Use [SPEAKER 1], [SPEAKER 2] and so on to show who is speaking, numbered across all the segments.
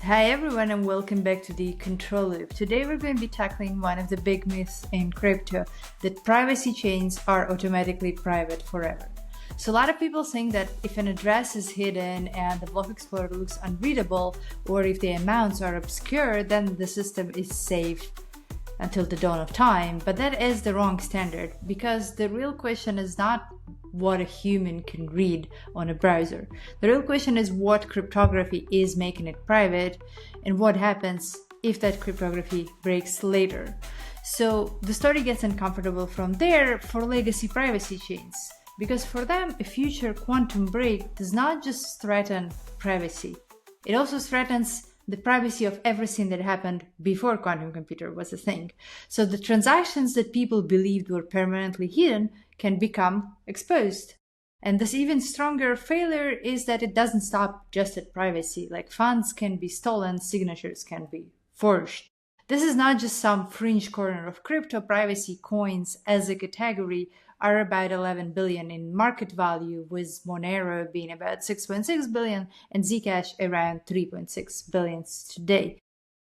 [SPEAKER 1] Hi everyone and welcome back to the Control Loop. Today we're going to be tackling one of the big myths in crypto, that privacy chains are automatically private forever. So a lot of people think that if an address is hidden and the block explorer looks unreadable, or if the amounts are obscure, then the system is safe until the dawn of time. But that is the wrong standard, because the real question is not what a human can read on a browser. The real question is what cryptography is making it private and what happens if that cryptography breaks later. So the story gets uncomfortable from there for legacy privacy chains, because for them a future quantum break does not just threaten privacy, it also threatens the privacy of everything that happened before quantum computer was a thing. So the transactions that people believed were permanently hidden can become exposed. And this even stronger failure is that it doesn't stop just at privacy. Like funds can be stolen, signatures can be forged. This is not just some fringe corner of crypto. Privacy coins as a category are about 11 billion in market value, with Monero being about 6.6 billion and Zcash around 3.6 billion today.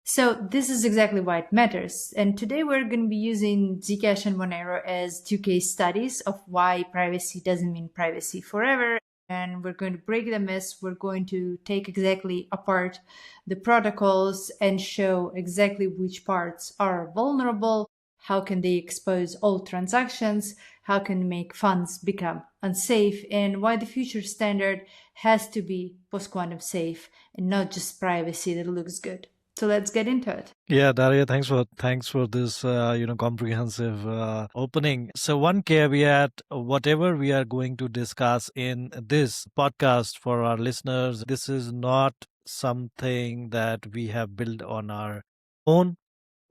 [SPEAKER 1] So this is exactly why it matters. And today we're going to be using Zcash and Monero as two case studies of why privacy doesn't mean privacy forever. And we're going to break the myths. We're going to take exactly apart the protocols and show exactly which parts are vulnerable, how can they expose all transactions, how can make funds become unsafe, and why the future standard has to be post-quantum safe and not just privacy that looks good. So let's get into it.
[SPEAKER 2] Yeah, Dariia, thanks for this comprehensive opening. So one caveat, whatever we are going to discuss in this podcast for our listeners, this is not something that we have built on our own.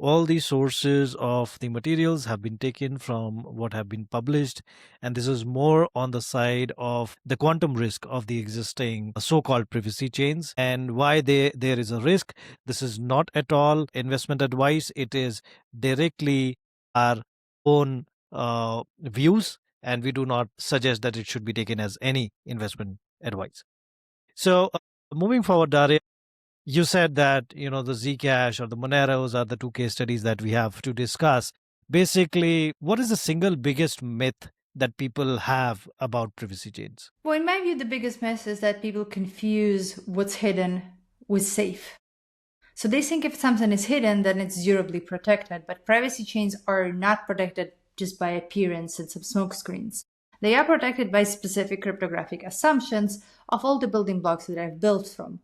[SPEAKER 2] All the sources of the materials have been taken from what have been published, and this is more on the side of the quantum risk of the existing so-called privacy chains and why there is a risk. This is not at all investment advice. It is directly our own views, and we do not suggest that it should be taken as any investment advice. So moving forward, Daria, you said that the Zcash or the Moneros are the two case studies that we have to discuss. Basically, what is the single biggest myth that people have about privacy chains?
[SPEAKER 1] Well, in my view, the biggest myth is that people confuse what's hidden with safe. So they think if something is hidden, then it's durably protected. But privacy chains are not protected just by appearance and some smoke screens. They are protected by specific cryptographic assumptions of all the building blocks that I've built from.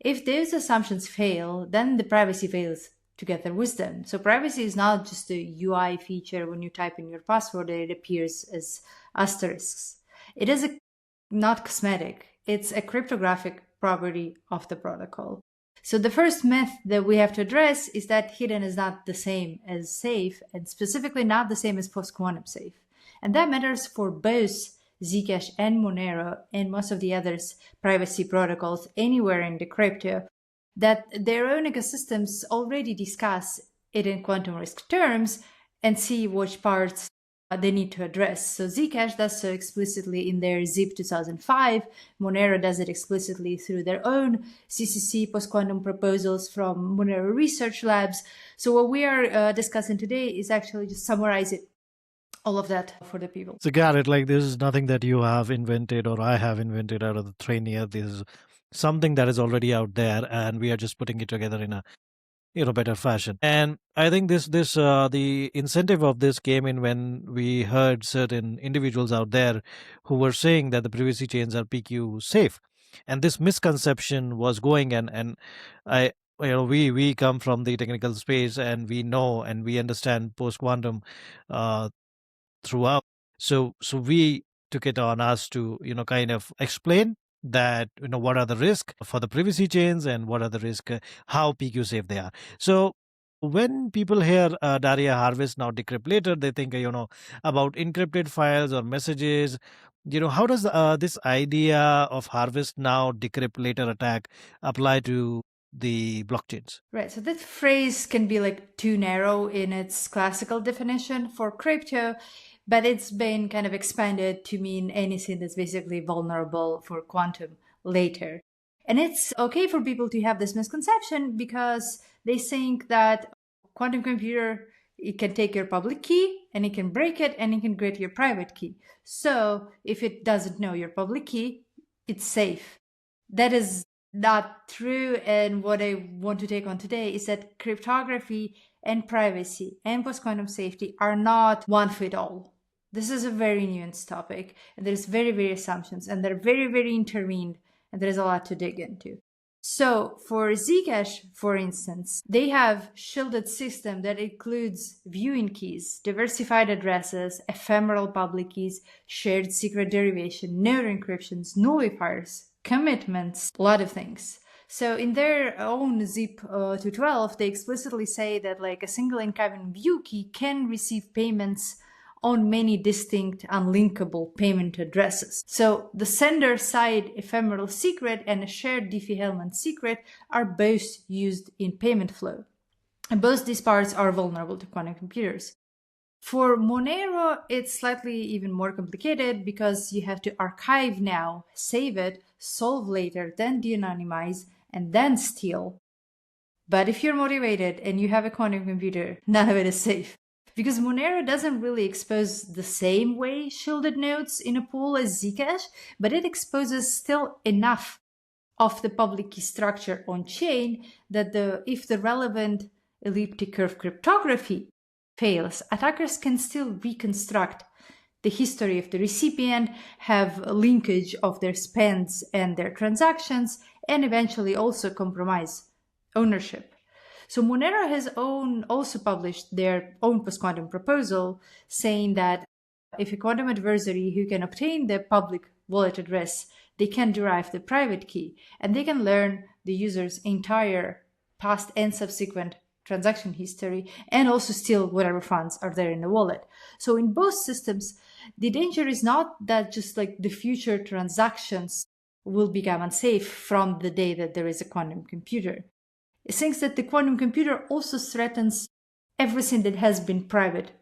[SPEAKER 1] If those assumptions fail, then the privacy fails together with them. So privacy is not just a UI feature when you type in your password and it appears as asterisks. It is not cosmetic. It's a cryptographic property of the protocol. So the first myth that we have to address is that hidden is not the same as safe, and specifically not the same as post-quantum safe. And that matters for both Zcash and Monero and most of the others privacy protocols anywhere in the crypto, that their own ecosystems already discuss it in quantum risk terms and see which parts they need to address. So Zcash does so explicitly in their ZIP 2005. Monero does it explicitly through their own CCC post-quantum proposals from Monero Research Labs. So what we are discussing today is actually just summarizing all of that for the people.
[SPEAKER 2] So got it. Like this is nothing that you have invented or I have invented out of the train here. This is something that is already out there, and we are just putting it together in a better fashion. And I think this the incentive of this came in when we heard certain individuals out there who were saying that the privacy chains are PQ safe, and this misconception was going. And I we come from the technical space, and we know and we understand post quantum throughout. So we took it on us to kind of explain that what are the risks for the privacy chains and what are the risks, how PQ safe they are. So when people hear Dariia harvest now decrypt later, they think about encrypted files or messages. How does this idea of harvest now decrypt later attack apply to the blockchains?
[SPEAKER 1] Right, so that phrase can be like too narrow in its classical definition for crypto, but it's been kind of expanded to mean anything that's basically vulnerable for quantum later. And it's okay for people to have this misconception because they think that quantum computer, it can take your public key and it can break it and it can create your private key. So if it doesn't know your public key, it's safe. That is not true. And what I want to take on today is that cryptography and privacy and post-quantum safety are not one fit all. This is a very nuanced topic, and there's very assumptions, and they're very intervened, and there's a lot to dig into. So for Zcash, for instance, they have shielded system that includes viewing keys, diversified addresses, ephemeral public keys, shared secret derivation, node encryptions, nullifiers, commitments, a lot of things. So in their own ZIP 212, they explicitly say that like a single encoding view key can receive payments on many distinct unlinkable payment addresses. So the sender side ephemeral secret and a shared Diffie-Hellman secret are both used in payment flow. And both these parts are vulnerable to quantum computers. For Monero, it's slightly even more complicated because you have to archive now, save it, solve later, then de-anonymize, and then steal. But if you're motivated and you have a quantum computer, none of it is safe. Because Monero doesn't really expose the same way shielded nodes in a pool as Zcash, but it exposes still enough of the public key structure on chain that if the relevant elliptic-curve cryptography fails, attackers can still reconstruct the history of the recipient, have a linkage of their spends and their transactions, and eventually also compromise ownership. So Monero has also published their own post-quantum proposal saying that if a quantum adversary who can obtain the public wallet address, they can derive the private key and they can learn the user's entire past and subsequent transaction history and also steal whatever funds are there in the wallet. So in both systems, the danger is not that just like the future transactions will become unsafe from the day that there is a quantum computer. It thinks that the quantum computer also threatens everything that has been private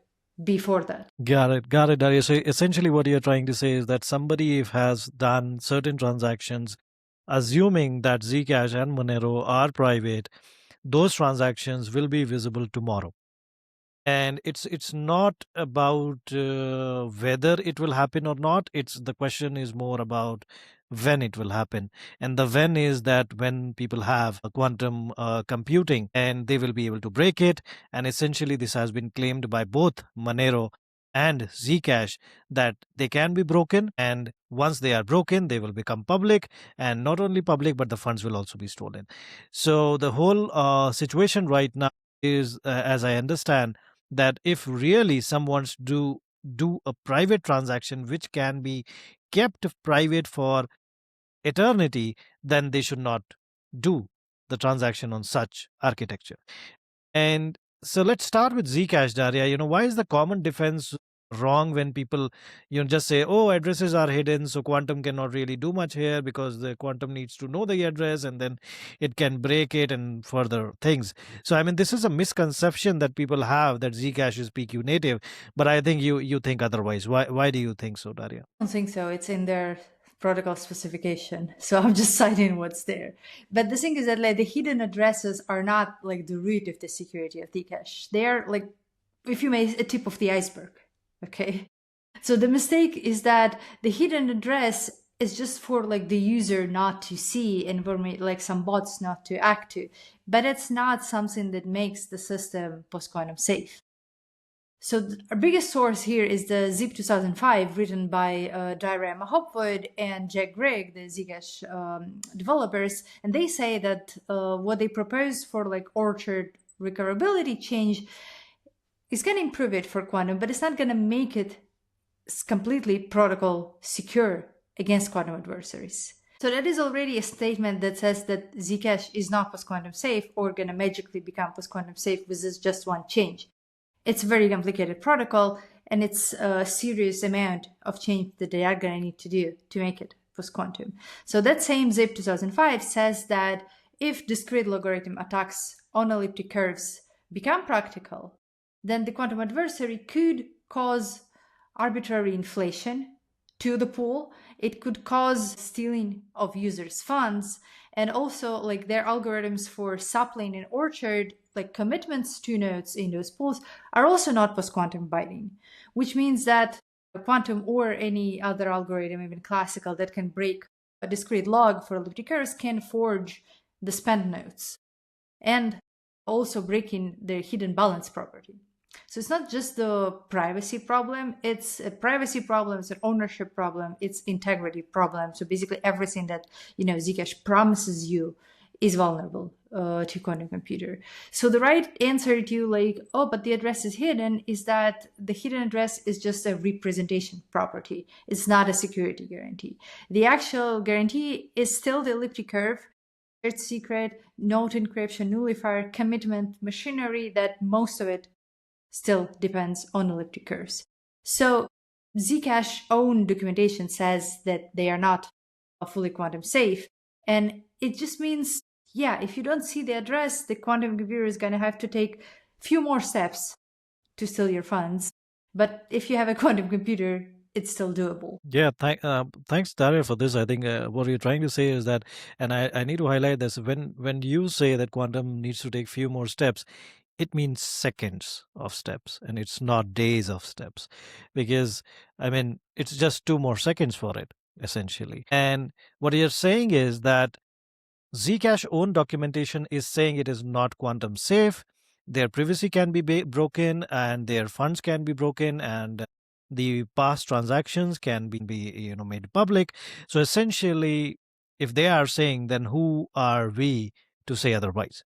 [SPEAKER 1] before that.
[SPEAKER 2] Got it, Dariia. So essentially what you're trying to say is that somebody has done certain transactions, assuming that Zcash and Monero are private, those transactions will be visible tomorrow. And it's not about whether it will happen or not. The question is more about when it will happen, and the when is that when people have a quantum computing and they will be able to break it. And essentially this has been claimed by both Monero and Zcash that they can be broken, and once they are broken they will become public, and not only public but the funds will also be stolen. So the whole situation right now is, as I understand, that if really someone wants to do a private transaction which can be kept private for eternity, then they should not do the transaction on such architecture. And so let's start with Zcash, Dariia. Why is the common defense wrong when people just say, oh, addresses are hidden, so quantum cannot really do much here because the quantum needs to know the address and then it can break it and further things. So I mean, this is a misconception that people have, that Zcash is PQ native, but I think you think otherwise. Why do you think so, Dariia?
[SPEAKER 1] I don't think so. It's in their protocol specification, so I'm just citing what's there. But the thing is that like the hidden addresses are not like the root of the security of Zcash. They are like, if you may, a tip of the iceberg. Okay, so the mistake is that the hidden address is just for like the user not to see and for like some bots not to act to, but it's not something that makes the system post-quantum safe. So our biggest source here is the ZIP 2005 written by Dariia and Jack Gregg, the Zcash developers, and they say that what they propose for like orchard recoverability change is going to improve it for quantum, but it's not going to make it completely protocol secure against quantum adversaries. So that is already a statement that says that Zcash is not post-quantum safe or going to magically become post-quantum safe with this just one change. It's a very complicated protocol, and it's a serious amount of change that they are going to need to do to make it post-quantum. So that same ZIP 2005 says that if discrete logarithm attacks on elliptic curves become practical, then the quantum adversary could cause arbitrary inflation to the pool, it could cause stealing of users' funds. And also, like their algorithms for sapling and orchard, like commitments to nodes in those pools, are also not post-quantum binding, which means that quantum or any other algorithm, even classical, that can break a discrete log for elliptic curves can forge the spent nodes and also breaking the hidden balance property. So it's not just the privacy problem, it's a privacy problem, it's an ownership problem, it's integrity problem. So basically everything that, Zcash promises you is vulnerable to quantum computer. So the right answer to like, oh, but the address is hidden, is that the hidden address is just a representation property. It's not a security guarantee. The actual guarantee is still the elliptic curve, secret, node encryption, nullifier, commitment, machinery, that most of it still depends on elliptic curves. So Zcash own documentation says that they are not fully quantum safe. And it just means, yeah, if you don't see the address, the quantum computer is going to have to take a few more steps to steal your funds. But if you have a quantum computer, it's still doable.
[SPEAKER 2] Yeah, thanks, Daria, for this. I think what you're trying to say is that, and I need to highlight this, when you say that quantum needs to take few more steps, it means seconds of steps and it's not days of steps, because I mean it's just 2 more seconds for it essentially. And what you're saying is that Zcash own documentation is saying it is not quantum safe. Their privacy can be broken, and their funds can be broken, and the past transactions can be made public. So essentially, if they are saying, then who are we to say otherwise?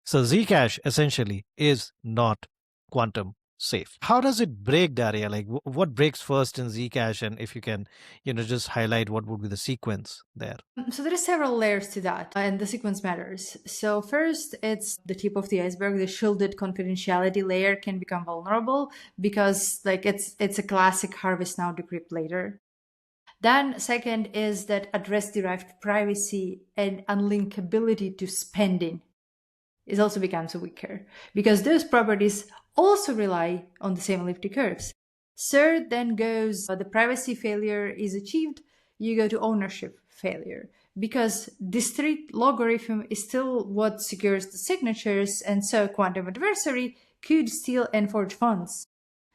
[SPEAKER 2] So Zcash essentially is not quantum safe. How does it break, Daria? Like what breaks first in Zcash? And if you can, just highlight what would be the sequence there.
[SPEAKER 1] So there are several layers to that, and the sequence matters. So first, it's the tip of the iceberg. The shielded confidentiality layer can become vulnerable because, like, it's a classic harvest now, decrypt later. Then second is that address-derived privacy and unlinkability to spending is also becomes weaker because those properties also rely on the same elliptic curves. Third then goes the privacy failure is achieved, you go to ownership failure because discrete logarithm is still what secures the signatures, and so quantum adversary could steal and forge funds.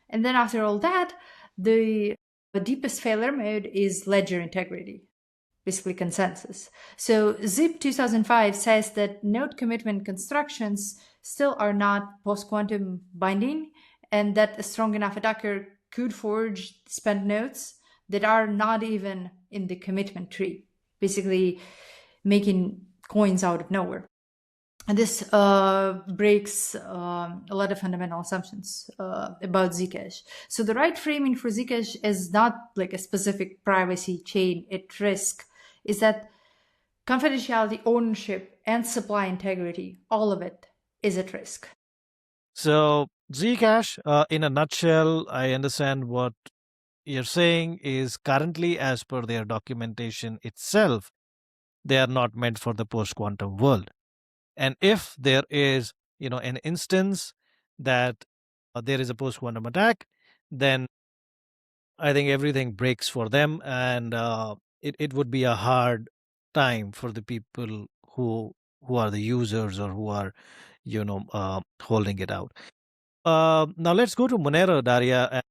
[SPEAKER 1] And then after all that, the deepest failure mode is ledger integrity, basically consensus. So ZIP 2005 says that node commitment constructions still are not post-quantum binding, and that a strong enough attacker could forge spent nodes that are not even in the commitment tree, basically making coins out of nowhere. And this breaks a lot of fundamental assumptions about Zcash. So the right framing for Zcash is not like a specific privacy chain at risk, is that confidentiality, ownership, and supply integrity, all of it is at risk.
[SPEAKER 2] So Zcash, in a nutshell, I understand what you're saying is currently, as per their documentation itself, they are not meant for the post-quantum world. And if there is, an instance that there is a post-quantum attack, then I think everything breaks for them, and it would be a hard time for the people who are the users or who are, holding it out. Now let's go to Monero, Daria.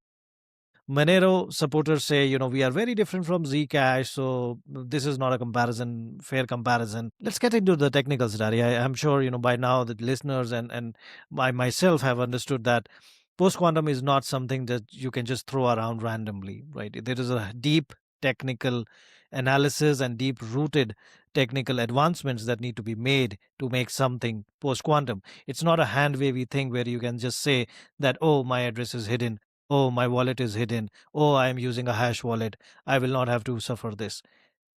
[SPEAKER 2] Monero supporters say, we are very different from Zcash, so this is not a fair comparison. Let's get into the technicals, Daria. I'm sure, by now the listeners and I myself have understood that post-quantum is not something that you can just throw around randomly, right? There is a deep technical analysis and deep-rooted technical advancements that need to be made to make something post-quantum. It's not a hand-wavy thing where you can just say that, oh, my address is hidden. Oh, my wallet is hidden. Oh, I am using a hash wallet. I will not have to suffer this.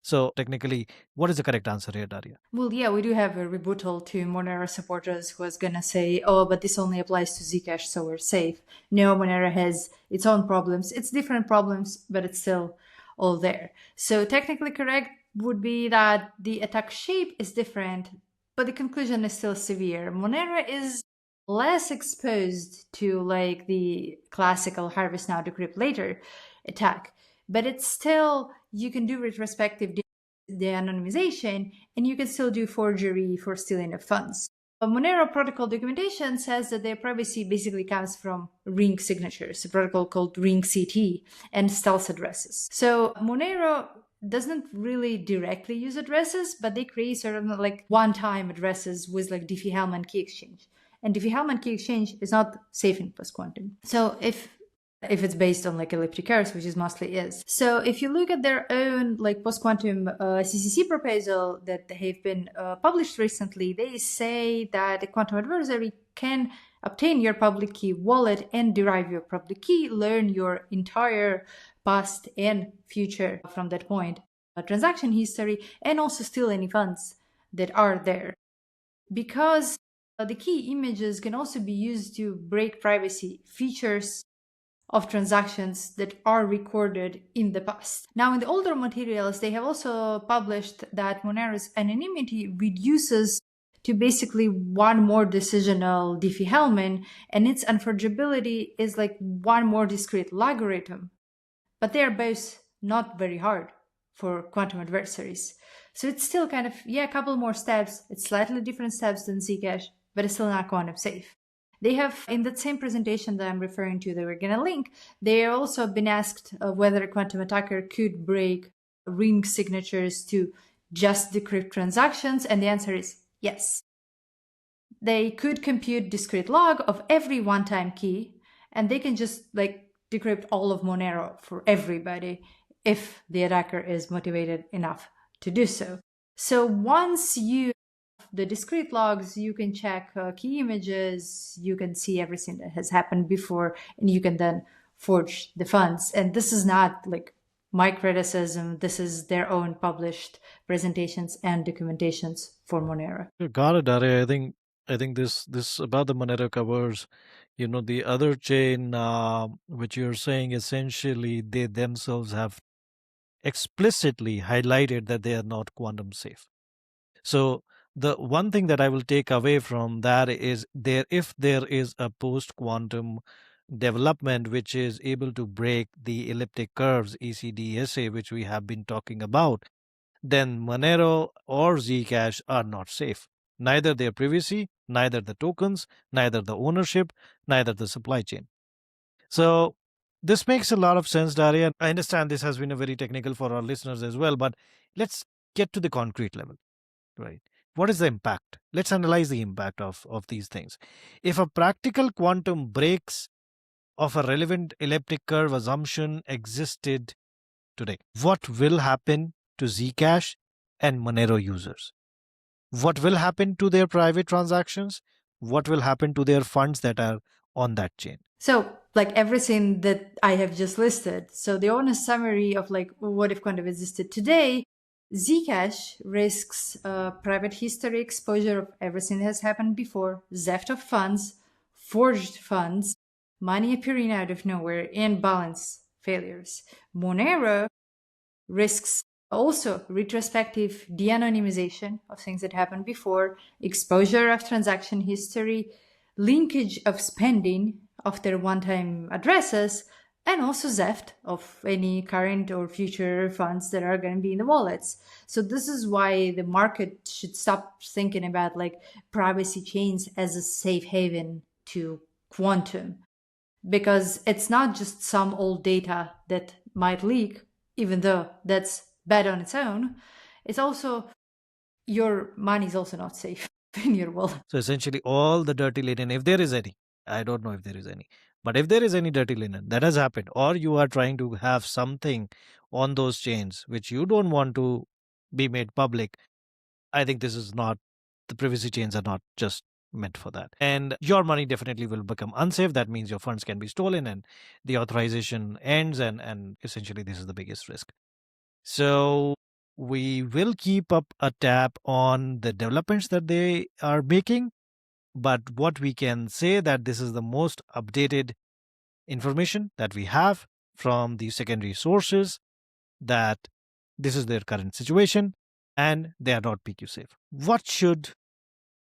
[SPEAKER 2] So technically, what is the correct answer here, Daria?
[SPEAKER 1] Well, yeah, we do have a rebuttal to Monero supporters who is going to say, oh, but this only applies to Zcash, so we're safe. No, Monero has its own problems. It's different problems, but it's still all there. So technically correct would be that the attack shape is different, but the conclusion is still severe. Monero is less exposed to like the classical harvest now decrypt later attack but it's still, you can do retrospective de-anonymization, and you can still do forgery for stealing of funds. Monero protocol documentation says that their privacy basically comes from ring signatures, a protocol called ring CT, and stealth addresses. So Monero doesn't really directly use addresses, but they create sort of like one-time addresses with like Diffie-Hellman key exchange. And Diffie-Hellman key exchange is not safe in post-quantum. So if it's based on like elliptic curves, which is mostly is. So if you look at their own like post-quantum CCC proposal that have been published recently, they say that a quantum adversary can obtain your public key wallet and derive your public key, learn your entire past and future from that point, transaction history, and also steal any funds that are there. Because the key images can also be used to break privacy features of transactions that are recorded in the past. Now, in the older materials, they have also published that Monero's anonymity reduces to basically one more decisional Diffie-Hellman, and its unforgeability is like one more discrete logarithm. But they are both not very hard for quantum adversaries. So it's still kind of, a couple more steps. It's slightly different steps than Zcash, but it's still not quantum safe. They have, in that same presentation that I'm referring to that we're going to link, they have also been asked whether a quantum attacker could break ring signatures to just decrypt transactions, and the answer is yes. They could compute discrete log of every one-time key, and they can just like decrypt all of Monero for everybody if the attacker is motivated enough to do so. So once you the discrete logs, you can check key images, you can see everything that has happened before, and you can then forge the funds. And this is not like my criticism, this is their own published presentations and documentations for Monero.
[SPEAKER 2] Got it, Dariia. I think this about the Monero covers, the other chain, which you're saying essentially they themselves have explicitly highlighted that they are not quantum safe. So the one thing that I will take away from that is if there is a post-quantum development which is able to break the elliptic curves ECDSA, which we have been talking about, then Monero or Zcash are not safe. Neither their privacy, neither the tokens, neither the ownership, neither the supply chain. So this makes a lot of sense, Daria. I understand this has been a very technical for our listeners as well, but let's get to the concrete level, right? What is the impact? Let's analyze the impact of these things. If a practical quantum breaks of a relevant elliptic curve assumption existed today, what will happen to Zcash and Monero users? What will happen to their private transactions? What will happen to their funds that are on that chain?
[SPEAKER 1] So like everything that I have just listed. So the honest summary of like what if quantum existed today, Zcash risks private history exposure of everything that has happened before, theft of funds, forged funds, money appearing out of nowhere, and balance failures. Monero risks also retrospective de-anonymization of things that happened before, exposure of transaction history, linkage of spending of their one-time addresses, and also theft of any current or future funds that are going to be in the wallets. So this is why the market should stop thinking about like privacy chains as a safe haven to quantum, because it's not just some old data that might leak, even though that's bad on its own. It's also your money is also not safe in your wallet.
[SPEAKER 2] So essentially all the dirty linen, if there is any, I don't know if there is any, but if there is any dirty linen that has happened, or you are trying to have something on those chains which you don't want to be made public, I think this is not, the privacy chains are not just meant for that. And your money definitely will become unsafe. That means your funds can be stolen and the authorization ends, and essentially this is the biggest risk. So we will keep up a tab on the developments that they are making. But what we can say that this is the most updated information that we have from the secondary sources, that this is their current situation and they are not PQ safe. What should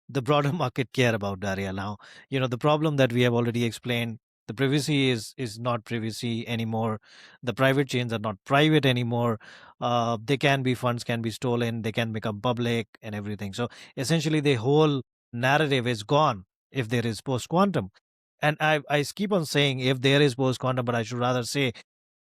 [SPEAKER 2] the broader market care about, Dariia? Now, the problem that we have already explained, The privacy is not privacy anymore. The private chains are not private anymore. They can be funds can be stolen. They can become public and everything. So essentially, the whole narrative is gone if there is post quantum. And I keep on saying if there is post quantum, but I should rather say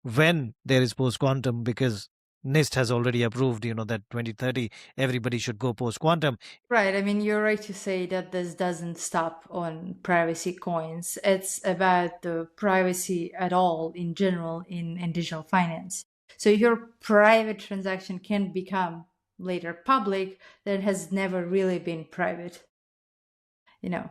[SPEAKER 2] when there is post quantum, because NIST has already approved, that 2030 everybody should go post quantum.
[SPEAKER 1] Right. I mean, you're right to say that this doesn't stop on privacy coins. It's about the privacy at all in general in digital finance. So your private transaction can become later public that has never really been private.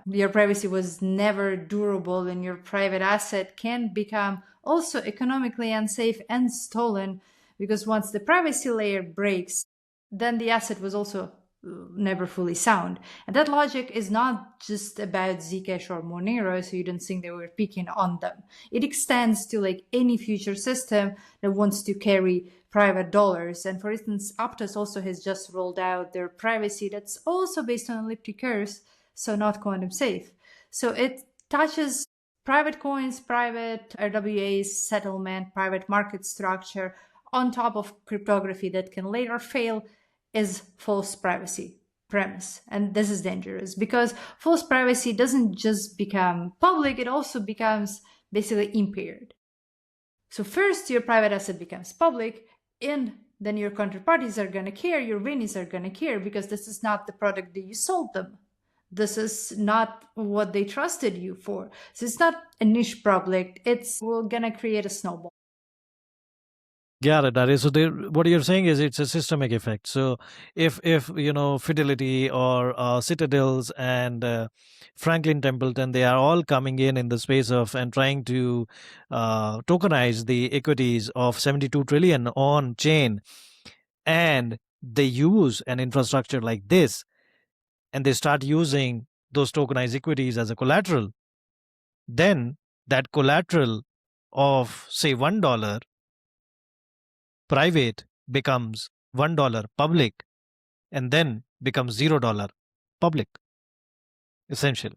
[SPEAKER 1] Your privacy was never durable, and your private asset can become also economically unsafe and stolen, because once the privacy layer breaks, then the asset was also never fully sound. And that logic is not just about Zcash or Monero, so you don't think they were picking on them. It extends to like any future system that wants to carry private dollars. And for instance, Aptos also has just rolled out their privacy that's also based on elliptic curves, so not quantum safe. So it touches private coins, private RWAs, settlement, private market structure on top of cryptography that can later fail is false privacy premise. And this is dangerous because false privacy doesn't just become public, it also becomes basically impaired. So first your private asset becomes public, and then your counterparties are going to care, your venues are going to care, because this is not the product that you sold them. This is not what they trusted you for. So it's not a niche product. We're going to create a snowball.
[SPEAKER 2] Got it, Dariia. So what you're saying is it's a systemic effect. So if Fidelity or Citadels and Franklin Templeton, they are all coming in the space of and trying to tokenize the equities of 72 trillion on chain, and they use an infrastructure like this, and they start using those tokenized equities as a collateral, then that collateral of say $1 private becomes $1 public, and then becomes $0 public, essentially.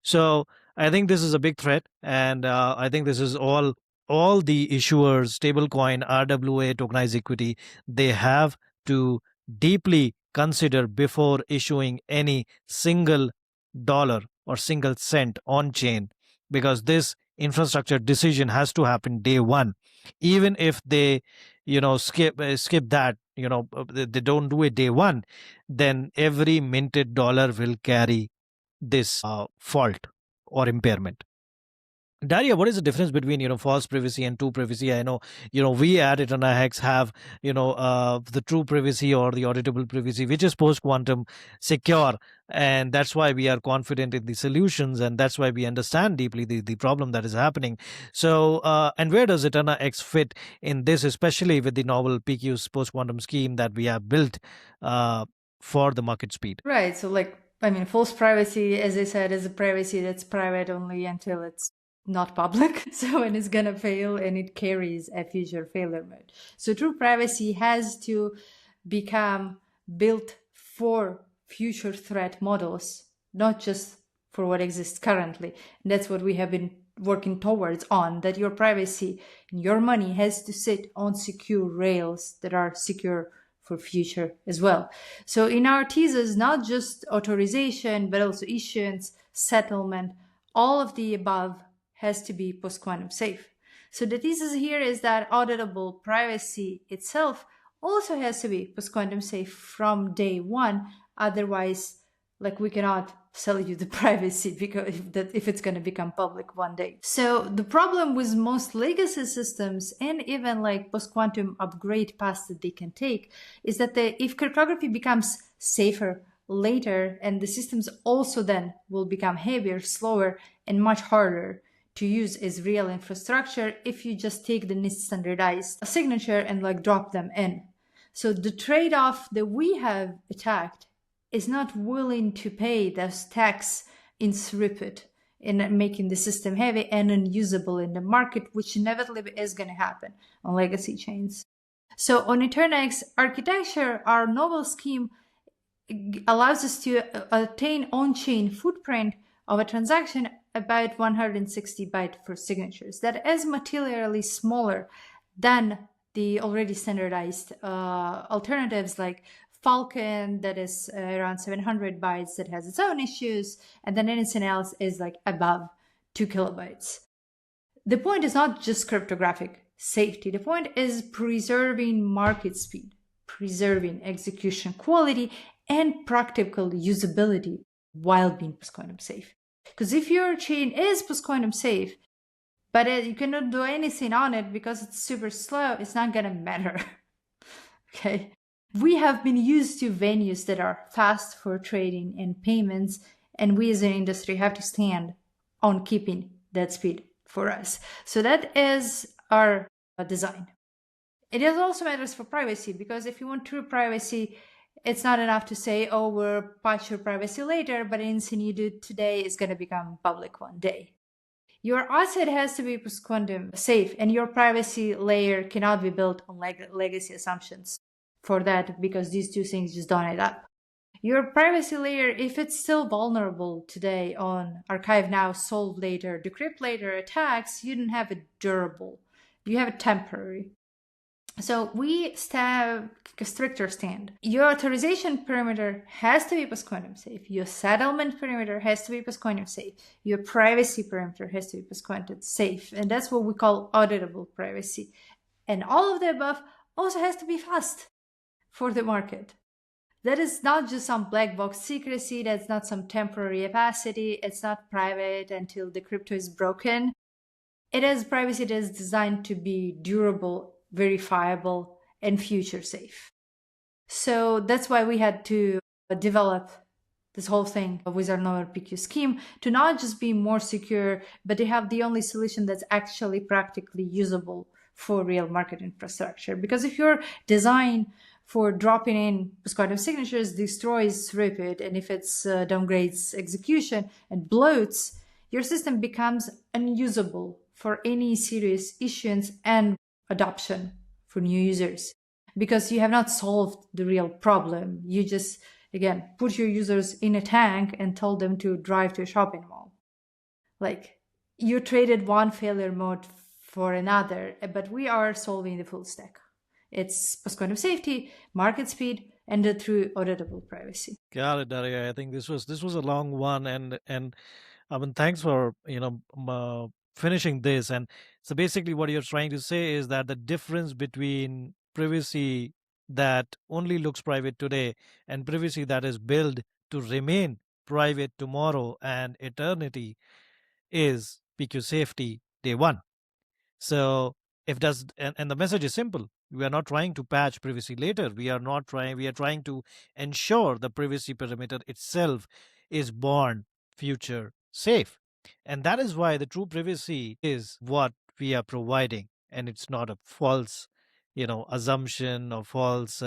[SPEAKER 2] So I think this is a big threat, and I think this is all the issuers, stablecoin, RWA, tokenized equity, they have to deeply consider before issuing any single dollar or single cent on chain, because this infrastructure decision has to happen day one. Even if they skip that, they don't do it day one, then every minted dollar will carry this fault or impairment. Daria, what is the difference between false privacy and true privacy? I know we at EternalX have the true privacy or the auditable privacy, which is post quantum secure, and that's why we are confident in the solutions, and that's why we understand deeply the problem that is happening. So, and where does EternalX fit in this, especially with the novel PQ's post quantum scheme that we have built for the market speed?
[SPEAKER 1] Right. So, false privacy, as I said, is a privacy that's private only until it's not public. So when it's gonna fail, and it carries a future failure mode. So true privacy has to become built for future threat models, not just for what exists currently. And that's what we have been working towards on, that your privacy and your money has to sit on secure rails that are secure for future as well. So in our thesis, not just authorization, but also issuance, settlement, all of the above has to be post-quantum safe. So the thesis here is that auditable privacy itself also has to be post-quantum safe from day one. Otherwise, we cannot sell you the privacy because if it's going to become public one day. So the problem with most legacy systems, and even post-quantum upgrade paths that they can take, is that if cryptography becomes safer later, and the systems also then will become heavier, slower, and much harder to use as real infrastructure if you just take the NIST standardized signature and drop them in. So the trade-off that we have attacked is not willing to pay those tax in throughput in making the system heavy and unusable in the market, which inevitably is going to happen on legacy chains. So on EternalX architecture, our novel scheme allows us to attain on-chain footprint of a transaction about 160 bytes for signatures. That is materially smaller than the already standardized alternatives like Falcon, that is around 700 bytes, that has its own issues, and then anything else is like above 2 kilobytes. The point is not just cryptographic safety, the point is preserving market speed, preserving execution quality, and practical usability while being post-quantum safe. Because if your chain is post-quantum safe, but you cannot do anything on it because it's super slow, it's not going to matter. Okay. We have been used to venues that are fast for trading and payments, and we as an industry have to stand on keeping that speed for us. So that is our design. It also matters for privacy, because if you want true privacy, it's not enough to say, oh, we'll patch your privacy later, but anything you do today is going to become public one day. Your asset has to be post-quantum safe, and your privacy layer cannot be built on legacy assumptions for that, because these two things just don't add up. Your privacy layer, if it's still vulnerable today on archive now, solve later, decrypt later attacks, you don't have a durable, you have a temporary. So we have a stricter stand. Your authorization perimeter has to be post-quantum safe. Your settlement perimeter has to be post-quantum safe. Your privacy perimeter has to be post-quantum safe. And that's what we call auditable privacy. And all of the above also has to be fast for the market. That is not just some black box secrecy. That's not some temporary opacity. It's not private until the crypto is broken. It is privacy that is designed to be durable, verifiable, and future safe. So that's why we had to develop this whole thing with our PQ scheme to not just be more secure, but to have the only solution that's actually practically usable for real market infrastructure. Because if your design for dropping in post-quantum signatures destroys throughput, and if it downgrades execution and bloats, your system becomes unusable for any serious issuance and adoption for new users, because you have not solved the real problem. You just, again, put your users in a tank and told them to drive to a shopping mall. Like, you traded one failure mode for another, but we are solving the full stack. It's post-quantum safety, market speed, and through auditable privacy.
[SPEAKER 2] Got it, Dariia. I think this was a long one, and I mean, thanks for finishing this. And so basically, what you're trying to say is that the difference between privacy that only looks private today and privacy that is built to remain private tomorrow and eternity is PQ safety day one. So if does and the message is simple. We are not trying to patch privacy later. We are trying to ensure the privacy perimeter itself is born future safe. And that is why the true privacy is what we are providing. And it's not a false, assumption or false,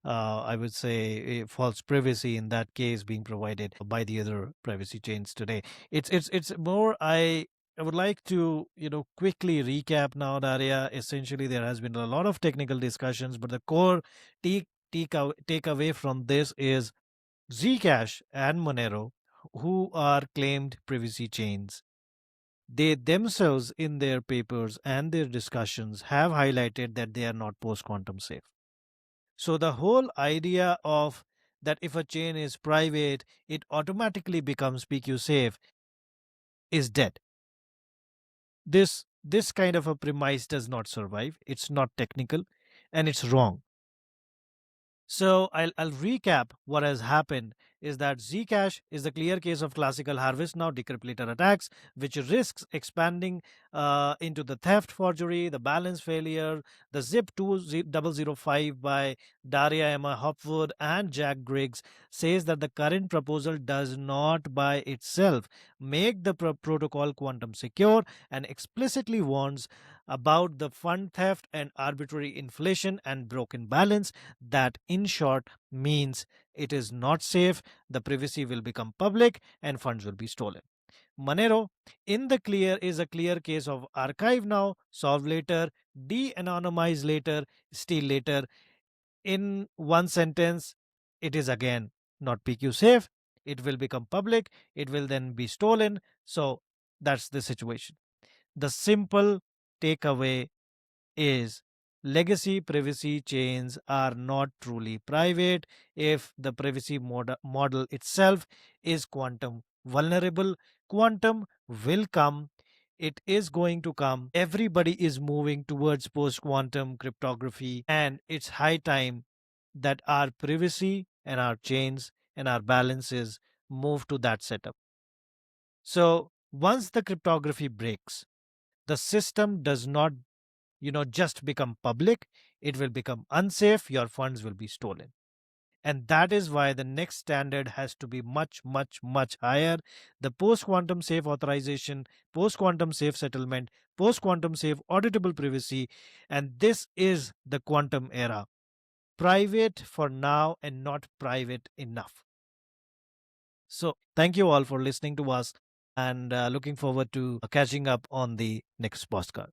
[SPEAKER 2] I would say, false privacy in that case being provided by the other privacy chains today. It's more I would like to, quickly recap now, Daria. Essentially, there has been a lot of technical discussions, but the core takeaway from this is Zcash and Monero, who are claimed privacy chains. They themselves, in their papers and their discussions, have highlighted that they are not post-quantum safe. So the whole idea of that if a chain is private, it automatically becomes PQ safe is dead. This kind of a premise does not survive. It's not technical, and it's wrong. So I'll recap what has happened is that Zcash is the clear case of classical harvest now decrypt later attacks, which risks expanding into the theft, forgery, the balance failure. The zip 2005 by Dariia M. Hopwood and Jack Griggs says that the current proposal does not by itself make the protocol quantum secure, and explicitly warns about the fund theft and arbitrary inflation and broken balance. That, in short, means it is not safe, the privacy will become public, and funds will be stolen. Monero, in the clear, is a clear case of archive now, solve later, de-anonymize later, steal later. In one sentence, it is again not PQ safe. it will become public, it will then be stolen. So that's the situation. The simple takeaway is legacy privacy chains are not truly private if the privacy model itself is quantum vulnerable. Quantum will come. It is going to come. Everybody is moving towards post quantum cryptography, and it's high time that our privacy and our chains and our balances move to that setup. So once the cryptography breaks, the system does not just become public. It will become unsafe. Your funds will be stolen. And that is why the next standard has to be much, much, much higher. The post quantum safe authorization, post quantum safe settlement, post quantum safe auditable privacy. And this is the quantum era. Private for now and not private enough. So, thank you all for listening to us, and looking forward to catching up on the next postcard.